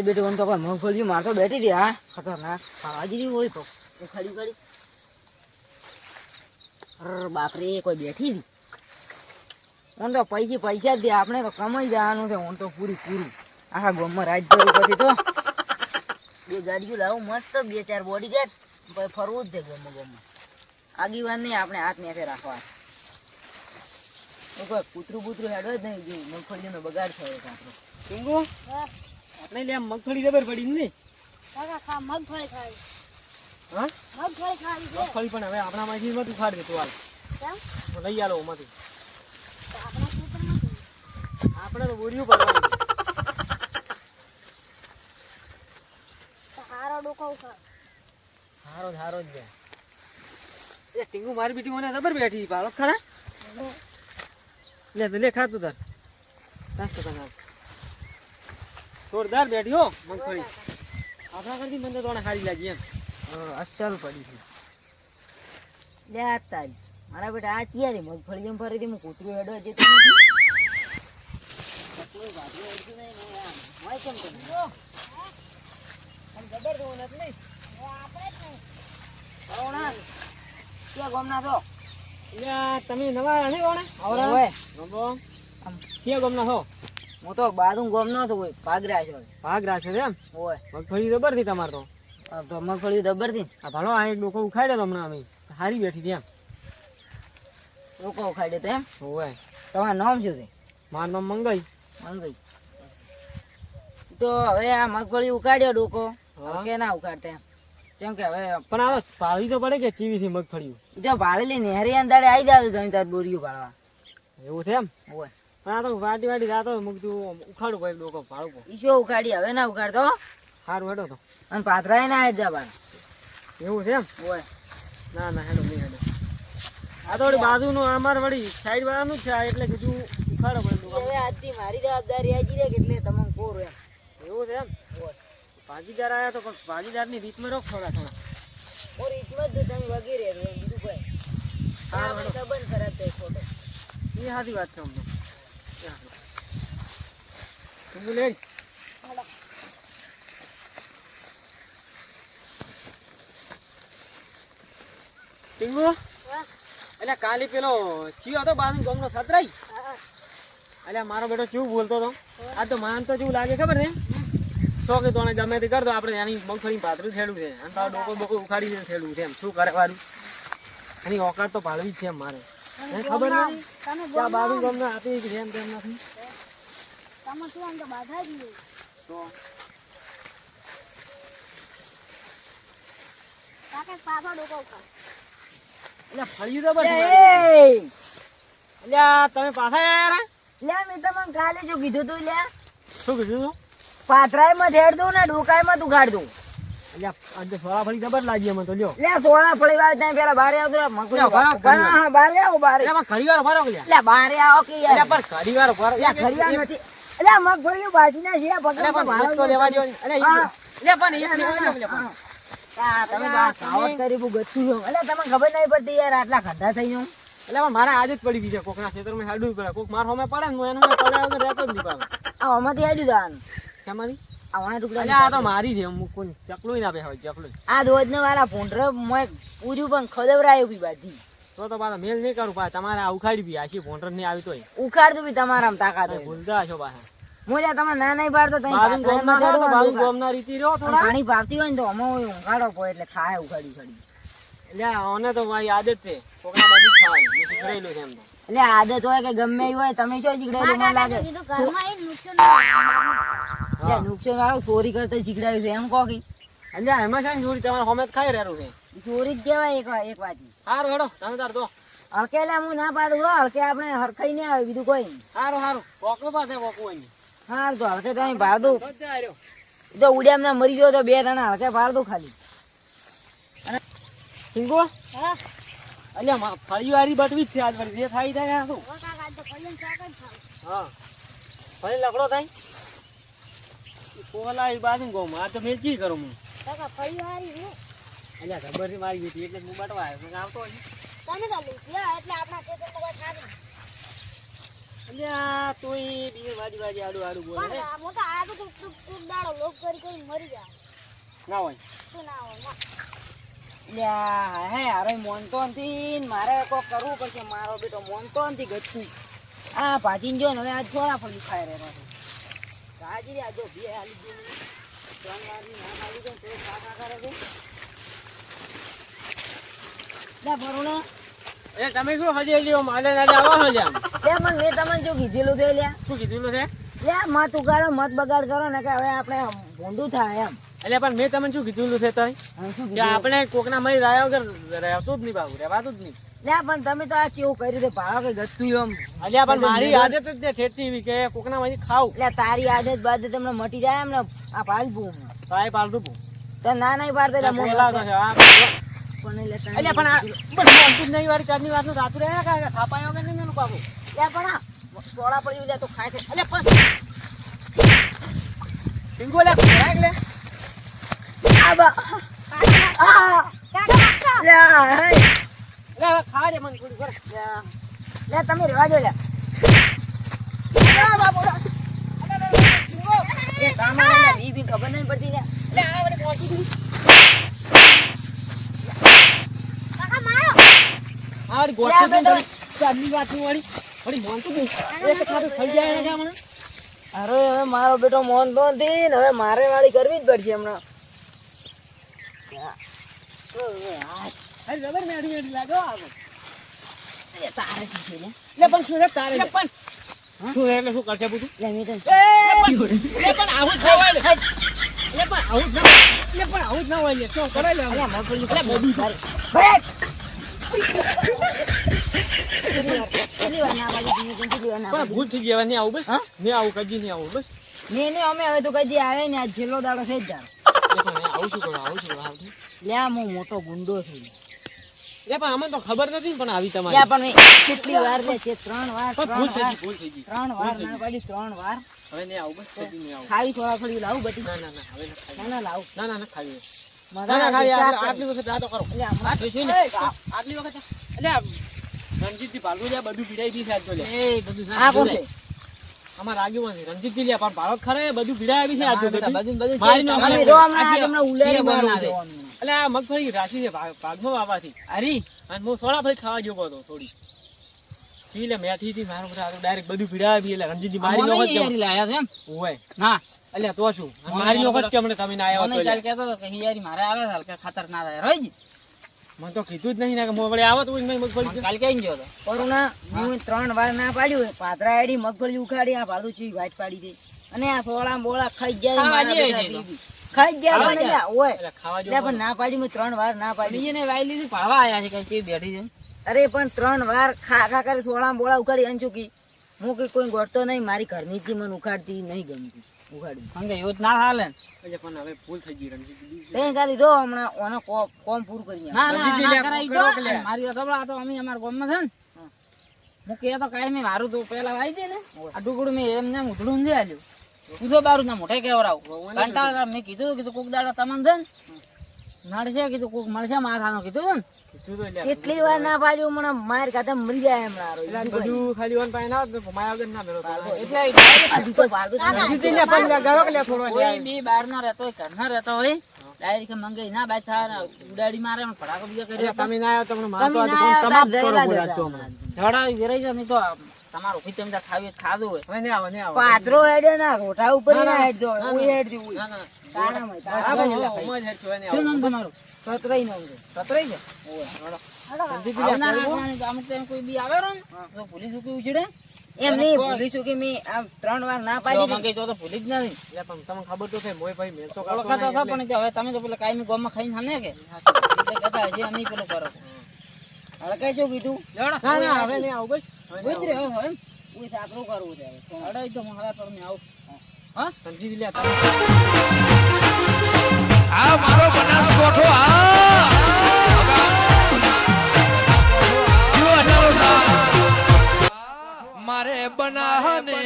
મારી બેટી ઓન તો કોઈ મગફળી મારતો બેઠી હતી. હા ખતરનાક હાજરી હોય તો ઉખાડી ઉખાડી. અરે બાપરે કોઈ બેઠી હતી. ઓન તો પૈસા જ દે, આપણે તો કમાઈ જવાનું છે. ઓન તો પૂરું આખા ગામમાં રાજ કરવું પછી તો 2 ગાડીઓ લાવું મસ્ત, 2-4 બોડીગાર્ડ, પછી ફરવું જ છે ગામમાં. આગીવાન નહીં, આપણે હાથ નેસે રાખવા. કોઈ કૂતરું હેડો જ નહીં, જેવું મગફળીનો બગાડ થયો છે આપણો. ટીંગુ આપણે લે મગફળી જબર પડી ને. મગફળી ખાવી. હા મગફળી ખાવી છે. મગફળી પણ હવે આપણા માંથી મત ઉખાડ દે તું હાલ. કેમ? લઈ આલો ઓમાંથી. તો આપણા ખેતરમાં આપણે તો બોરિયું પડવાનું. તો હારો ડોકો ઉખાડ. હારો જ છે. એ ટીંગુ મારી બેટી મને જબર બેઠી પાડો ખરા. લે ખાતું તાર. નાસ્તો કર. જોરદાર બેઠી હો મગફળી. આપણા કરતી મને તો સારી લાગી એમ. અસલ પડી છે. લે તારી મારા બેટા આ ચિયારી મગફળી જેમ ફરી હું કૂતરું હેડો જતો નથી. કોઈ ભાગી હેડતું નહીં ને આમ હોય કેમ તમે જબર તો નથી નહીં. આપણે જ નહીં. કરોણા ક્યાં ગામના છો? તમે નવા નહીં કોણે ઓય ગમો ક્યાં ગમના છો? હું તો બાજુ ગામનો છું, કોઈ પાગરા છો. ભાગ રાખે છે એમ. ઓય મગફળી જબર થી તમારે તો. મગફળી દબર થી આ ભાડો આ એક ડોકો ઉખાડ્યો તો હમણાં અમે હારી બેઠી હતી એમ. લોકો ખાડે તો એમ. હોય તમારું નામ શું છે? મારું નામ મંગાઈ. મંગઈ. તો હવે આ મગફળી ઉકાળ્યો ડોકો હા. કે ના ઉકાળતા એમ? કેમ કે હવે પણ આ પાળી તો પડે કે ચીવી થી મગફળી તો ભાળેલી નેહરી અંદાડે આવી જાવ જમીનદાર બોરીયું ભાળવા. એવું છે એમ. ઓય પણ આ તો વાટી જાતો મૂકતું ઉખાડું કોઈ ડોકો ભાડું ઈશો ઉકાળી હવે ના ઉકાળતો. સારું હેડો તો. અને પાથરાય ના હેડ જા બાર. એવું છે એમ. ઓય ના હેડો નહીં હેડો. આ તો વળી બાજુનું અમારે વળી સાઈડ વાળાનું જ છે આ એટલે કીધું ઉખાડો પડે ડોકો. હવે આજથી મારી જવાબદારી આજી રે એટલે તમને કોર એમ. એવું છે એમ. ઓય ભાગીદાર આયા તો પણ ભાગીદારની રીતમાં રોક થોડા. ઓર રીતમાં જ તમે વગેરે એમ બીજું કોઈ. હા, આપણે સંબંધ ખરાબ થાય ખોટો. એ સાચી વાત છે અમને. તું લે ટીંગુ હા. એટલે કાલે પેલો ચિયો હતો બાજુ ગામનો સતરાઈ. હા. એટલે મારો બેટો કેવું બોલતો હતો. આ તો માન તો જેવું લાગે ખબર ને તો કે તોને ગમે તે કરતો આપણે એની મગફળી પાથરું થયેલું છે અને તારો ડોકો ઉખાડી દે થયેલું છે એમ શું કરે વાળું એની ઓકાત તો પાડવી જ છે મારે. ખબર નથી તમે ત્યાં બાજુ ગામના આપી કે જેમ તેમ નથી તમે શું આમ તો બાધા જ નહીં. તો કાકે પાછો ડોકો ઉખાડ. એટલે ફળ્યું તો બસ એ એટલે તમે પાછા આવ્યા યાર. લે મેં તમને કાલે જો કીધું તું લે શું કીધું તું? પાથરાય માં હેડ દઉં ને ડોકાય માં તું ગાડ દઉં. એટલે આજે સોળા ફળી જબર લાગી અમે તો લ્યો. લે સોળા ફળી વાળ ત્યાં પેલા બારે આવતો રે મગફળી લે, બરાબર. હા બારે આવો બારે. એટલે પણ ઘડી વાર ભરો લ્યા. લે બારે આવો કે યાર. એટલે પણ ઘડી વાર ભરો. લે ખરીવાર નથી. લે મગફળી બાજી ના છે એટલે ભગવાન પણ ભાડો એક તો લેવા દ્યો ને. એટલે હા. લે પણ એક લેવા દ્યો લે પણ. આ તમે તો આ કાવત કરી બહુ ગચ્છું છો. એટલે તમને ખબર નહીં પડતી યાર આટલા ખંધા થઈ જાઉં. એટલે પણ મારે આજ જ પડી ગઈ છે કોકના ખેતરમાં હેડવું પડે. કોક માર હોમે પડે ને હું એનું પડ્યા વગર રહેતો જ નહીં પાછો. આ આમાંથી હેડી જવાનું. શેમાંથી? આ વાણા ટુકડા એટલે આ તો મારી છે હું કોઈ ચકલું ના બે હોય ચકલું. આ રોજને વાળા ભૂંડર મોય પૂર્યું પણ ખદવરાયું બી બાજી. તો પાછા મેલ નહીં કરું પાછા તમારે આ ઉખાડી બી આશી ભોંડર નહીં આવી તોય ઉખાડતું બી તમારામાં તાકાત હોય. ભૂલતા છો પાછા. મોજા તમે ના નહીં પાડતો તમે બાજુ પાથરામાં ગોમના હેડો તો બાજુ ડોકા. ગોમના રીતિ રહ્યો પણ થોડા. ઘણી ભાવતી હોય ને તો અમે ઊંઘાડો પડે એટલે ખાય ઉખાડી ઉખાડી. એટલે આને તો મારી આદત છે કોકના બાજુ જ ખાવાની. મેં શીખવાડેલું છે એમ તો. એટલે આદત હોય કે ગમે એ હોય તમે શું શીખડાયેલું મને લાગે. કીધું ઘરમાં એ નુકસાન ના એટલે નુકસાન વાળું ચોરી કરતા શીખડાયું છે એમ કહો કે એટલે એમાં છે ને જોડી તમારે હોમે જ ખાઈ રહેલું છે. ચોરી જ કહેવાય એક વાતી. સારું હેડો તમે તાર તો. હલકેલા હું ના પાડું હો હલકે આપણે હરખાઈ ને આવે બીજું કોઈ નહીં. સારું પોકલો પાસે પોકવું હોય હા તો હલકે તમે ભાર દઉં. તો જ રહ્યો. તો ઉડ્યા ના મરી ગયો તો 2 જણા હલકે ભાર દઉં ખાલી. હિંગો હા. એટલે ફળી વાળી બટવી જ છે આજ વળી જે થાય થાય આ શું. ઓ કાકા આજ તો ફળિયાનું શાક જ ખાવું. હા ફળી લકડો થાય કોલા એ બાજુ ગોમ આ તો મેચી કરું હું. કાકા ફળી હારી હું. એટલે ખબર છે મારી બેટી એટલે હું બટવા આવ્યો મને આવતો હોય. તમે તો લીધા એટલે આપણા ખેતરમાં કોઈ ખાધું. એટલે લ્યા તોય બીજે વાજી આડું આડું બોલે પણ હું તો આ તો તું દાડો લોક કરી મરી જા ના હોય તું ના હોય ના. લ્યા હે અરે મોનતો નથી ને મારે કોક કરવું પડશે મારો બેટો મોનતો નથી ગચ્છું આ ભાજીને જો ને હવે આજ થોડા ફળી ખાઈ રહ્યો છે હાજી આ જો બે આલી દે મને 3 વારની ના આવી જાય તો કાકા કરે છે લે ભરુણા એ તમે શું હજી માલે ના આવો છો જામ લે મને મેં તમને જો કીધેલું છે લ્યા શું કીધું છે લે મત ઉગાડો મત બગાડ કરો ને કે હવે આપણે ભૂંડું થાય એમ એટલે પણ મેં તમને શું કીધું છે તઈ હવે શું કે કીધું? આપણે કોકના મય રાયા વગર રહેતું જ નહીં બાબુ રહેવાતું જ નહીં લે પણ તમે તો આ કેવું કર્યું છે ભાવ કે ગતું એમ અલ્યા પણ મારી આદત જ તે ઠેઠી એવી કે કોકના મય ખાવ એટલે તારી આદત બાદ તમને મટી જાય એમ ને આ પાલવું તાય પાલતું પૂ તો ના નહીં પાડતો એટલે મોં પેલા કરતો. તો છે, આ પણ એટલે તને અલ્યા પણ આ બસ મોનતું જ નહીં વાળી ચારની વાતનું રાતું રહ્યા કે થાપાયો કે નહીં મેનું બાબુ લે પણ આ સોડા પડ્યું લે તો ખાય છે અલ્યા પણ ટીંગો લે ખોરાક લે આ બા આ કાકા લે હે લે હવે ખા લે મને થોડી ઘર લે તમે રેવા દો લે આ બાપુ એ કામ ને બી ખબર નહીં પડતી લે લે આ વડે પહોંચી ગઈ કાકા મારો આ વડી ગોઠવી દે ચારની વાતની વાળી વડી મોનતું પૂ એક ખાતું થઈ જાય ને મને અરે હવે મારો બેટો મોન તો નથી ને હવે મારે વાળી કરવી જ પડશે હમણાં અરે જબર મેડી મેડી લાગો આવો એ તારે શું છે લે લે પણ શું છે તારે લે પણ શું છે એટલે શું કરશે પૂછું લે મેં તને લે પણ આવું જ ના હોય લે પણ આવું જ ના હોય લે પણ આવું જ ના હોય લે શું કરાય લે અલ્યા મગફળી લે બધી તારે ભાઈ કેટલી વાર ના પાડી દીધી, કેટલી વાર ના પણ પાડી ભૂલ થઈ ગઈ હવે નહીં આવું બસ હા? નહીં આવું કદી નહીં આવું બસ નહીં નહીં અમે હવે તો કદી આવે ને આ છેલ્લો દાડો છે જ જાણ લે પણ આવું શું કરો આવું શું કરો આવું લે આ હું મોટો ગુંડો છું લે પણ અમને તો ખબર નથી ને પણ આવી લે તમારી પણ મેં કેટલી વાર લે છે 3 વાર પણ 3 ભૂલ થઈ ગઈ વાર 3 વાર ના પાડી 3 વાર હવે નહીં આવું બસ કદી નહીં આવું ખાવી થોડા થોડી લાવું બટી ના ના ના હવે ના ખાવી ના લાવું ના ના ના ખાવી મજા ના ના આવે, ખાવી ચા આટલી વખત રાતો કરો એટલે આમાં- આ જોઈશું ને આટલી વખત એટલે રણજીતથી ભાગવું લે બધું ભીડાઈ દી સાહેબ જો લે એ બધું આ કોણ છે? અમાર આગેવાન છે રણજીતજી લે પણ ભાડો ખરે બધું ભીડાઈ આવી છે આજ બધું બધું મારી નો અમે જો હમણાં આ તમને ઉલારી મારવું છે. એટલે આ મગફળી રાશી છે ભાગમાં વાવાથી અરે અને હું સોળા ફળી ખાવા જેવો હતો થોડી ઈ લે મેથી થી મારો ડાયરેક્ટ બધું ભીડાઈ આવી એટલે રણજીતજી મારી નો કેમ લાયા છે એમ હોય ના એટલે તો શું અને મારી નો કેમ ને તમે ના આવ્યા મને તો કાલ એટલે. કહેતો હતો કે હિયારી મારે આવે છે હલકા ખાતર ના થાય રોજ મને તો કીધું જ નહીં ને કે મોવડે આવો તો નહીં મગફળી છે. કાલ કઈ ગયો હતો કરુણા હું 3 વાર ના પાડ્યું પાતરા આડી મગફળી ઉખાડી આ ભાડું ચી વાટ પાડી દે અને આ સોળા બોળા ખાઈ જાય ખાવા મારા જેવી બધા છે તો. બીબી. ખાઈ ગયા ખાવા પણ જાય. લ્યા, ઓય એટલે ખાવા લે જેવું પણ ના પાડી મેં 3 વાર ના પાડી બીજે વાઈ લીધી ભાવા આયા છે કઈ બેઠી છે અરે પણ 3 વાર ખા ખા કરી સોળા બોળા ઉખાડી અંચુકી હું કે કોઈ ગોઠતો નહીં મારી ઘરની જ મને ઉખાડતી નહીં ગમતી ઉખાડી અંગે એવું ના હાલે ને એટલે પણ હવે ભૂલ થઈ ગઈ રણજીતજી તે ખાલી દો હમણાં ઓનો કોમ પૂરું કરી નાખ. ના ના ના કરાઈ દો મારી ખબર તો અમે અમાર ગામમાં છે ને હું કે તો કાઈ મેં મારું તો પેલા વાઈ દે ને આ ટુકડું મેં એમ ને ઉધડું નથી આલ્યું ઉધો બારું ના મોઢે કેવરાવ કંટાળા મેં કીધું કોક દાડો તમને છે ને નડશે કીધું કોક મળશે માથાનો કીધું ને કીધું તો એટલે કેટલી વાર ના પાડ્યું મને માર ખાતે મરી જાય એમ નારો એટલે આ બધું ખાલી વન પાઈ ના ઘુમાયા વગર ના મેળો એટલે હજુ તો પાડું જ નથી. રણજીતજી ને પણ ગાળો કે લે થોડો કોઈ બી બહાર ના રહેતો હોય ઘર ના રહેતો હોય ડાયરેક્ટ મંગાઈ ના બાય થાય ઉડાડી મારે ને ફટાકો બીજો કર્યો તમે ના આવ્યો તમને મારતો તમે આજે ના કોણ આવ્યા સમાપ્ત તાર કરો જયલા બોલાતો દેતા. હમણાં ઝઘડા વિરાઈ જાય નહીં તો તમારું ઉભી તમે ખાવી હોય તો ખાધું હોય હવે નહીં આવો નહીં આવો પાત્રો હેડે ના રોઠા ઉપર ના, ના. ના હેડજો ના, ઓય ના. હેડજો ઓય. ના ના તારામાં ય, હા તારામાં ભાઈ ય. એટલે ઓમાં જ હેઠું, હવે નહીં શું આવો. નામ તમારું? સતરાઈ નામ છે. સતરાઈ છે? ઓય. રણજીતજી આવું લે ના કરવું? રાખવાની, તો અમુક time કોઈ બી આવે રો ને, તો ભૂલી ચૂકી ઉછળે. એમ નહીં ભૂલી ચૂકી મેં આમ 3 વાર ના પાડી દીધી. તો ભૂલી જ નથી એટલે પણ તમને ખબર તો છે મોય ભાઈ મેં તો કરતો ઓળખાતા નહીં હતા એટલે. પણ કે હવે તમે તો પેલા કાયમી ગામમાં ખાઈને હાને કે એટલે કહેતા હજી અમે પેલું કરો હળકાઈ શું કીધું ના ના હવે નહીં આવું બસ હવે નહીં ઉતરે આવું. હવે એમ ઉઈ સાપરું કરવું છે હવે. અડાઈ તો મારા પર મેં આવું હા રણજીતજી લે તમે આ મારો બનાસકોઠો મારે બનાહને